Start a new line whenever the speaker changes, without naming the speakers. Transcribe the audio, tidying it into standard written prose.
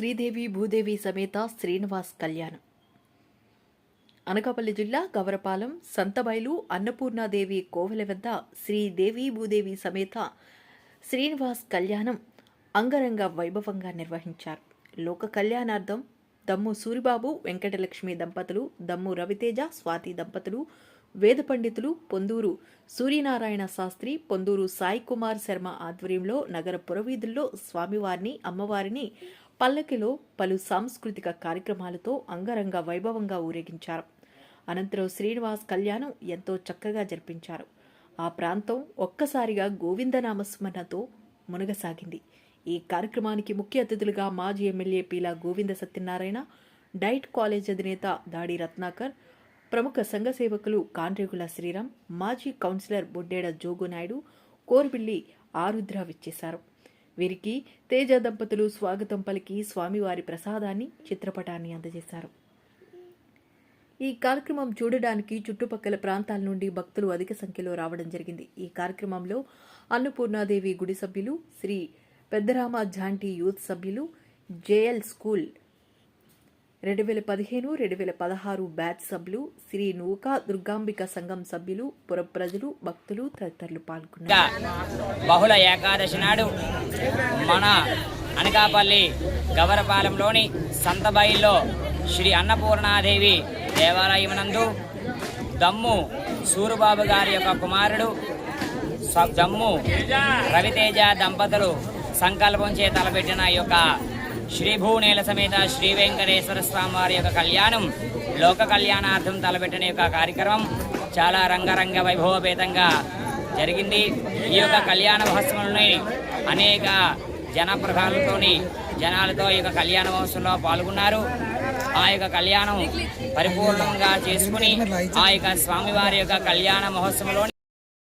శ్రీదేవి భూదేవి సమేత శ్రీనివాస్ కళ్యాణం. అనకాపల్లి జిల్లా గవరపాలెం సంతబైలు అన్నపూర్ణాదేవి కోవెల వద్ద శ్రీదేవి భూదేవి సమేత శ్రీనివాస్ కళ్యాణం అంగరంగ వైభవంగా నిర్వహించారు. లోక కళ్యాణార్థం దమ్ము సూరిబాబు వెంకటలక్ష్మి దంపతులు, దమ్ము రవితేజ స్వాతి దంపతులు, వేద పండితులు పొందూరు సూర్యనారాయణ శాస్త్రి, పొందూరు సాయి కుమార్ శర్మ ఆధ్వర్యంలో నగర పురవీధుల్లో స్వామివారిని, అమ్మవారిని పల్లకిలో పలు సాంస్కృతిక కార్యక్రమాలతో అంగరంగ వైభవంగా ఊరేగించారు. అనంతరం శ్రీనివాస్ కళ్యాణం ఎంతో చక్కగా జరిపించారు. ఆ ప్రాంతం ఒక్కసారిగా గోవిందనామస్మరణతో మునగసాగింది. ఈ కార్యక్రమానికి ముఖ్య అతిథులుగా మాజీ MLA Peela Govinda Satyanarayana, diet college అధినేత దాడి రత్నాకర్, ప్రముఖ సంఘ సేవకులు కాన్రేగుల శ్రీరామ్, మాజీ కౌన్సిలర్ బొడ్డేడ జోగునాయుడు, కోర్బిల్లి ఆరుద్ర విచ్చేశారు. వీరికి తేజ దంపతులు స్వాగతం పలికి స్వామివారి ప్రసాదాన్ని, చిత్రపటాన్ని అందజేశారు. ఈ కార్యక్రమం చూడడానికి చుట్టుపక్కల ప్రాంతాల నుండి భక్తులు అధిక సంఖ్యలో రావడం జరిగింది. ఈ కార్యక్రమంలో అన్నపూర్ణాదేవి గుడి సభ్యులు, శ్రీ పెద్దరామ జాంటీ యూత్ సభ్యులు, జేఎల్ స్కూల్ 2015-2016 బ్యాచ్ సభ్యులు, శ్రీ నూకా దుర్గాంబిక సంఘం సభ్యులు, పుర ప్రజలు, భక్తులు తదితరులు పాల్గొన్నారు.
బహుళ ఏకాదశి నాడు మన అనకాపల్లి గవరపాలెంలోని సంతబైల్లో శ్రీ అన్నపూర్ణాదేవి దేవాలయమునందు దమ్ము సూరుబాబు గారి యొక్క కుమారుడు దమ్ము రవితేజ దంపతులు సంకల్పం చే తలపెట్టిన యొక్క శ్రీభూనేల సమేత శ్రీ వెంకటేశ్వర స్వామి వారి యొక్క కళ్యాణం, లోక కళ్యాణార్థం తలపెట్టిన యొక్క కార్యక్రమం చాలా రంగరంగ వైభవపేతంగా జరిగింది. ఈ యొక్క కళ్యాణ మహోత్సవంలోని అనేక జనాలతో ఈ యొక్క కళ్యాణ మహోత్సవంలో పాల్గొన్నారు. ఆ యొక్క కళ్యాణం పరిపూర్ణంగా చేసుకుని ఆ యొక్క స్వామివారి యొక్క కళ్యాణ మహోత్సవంలో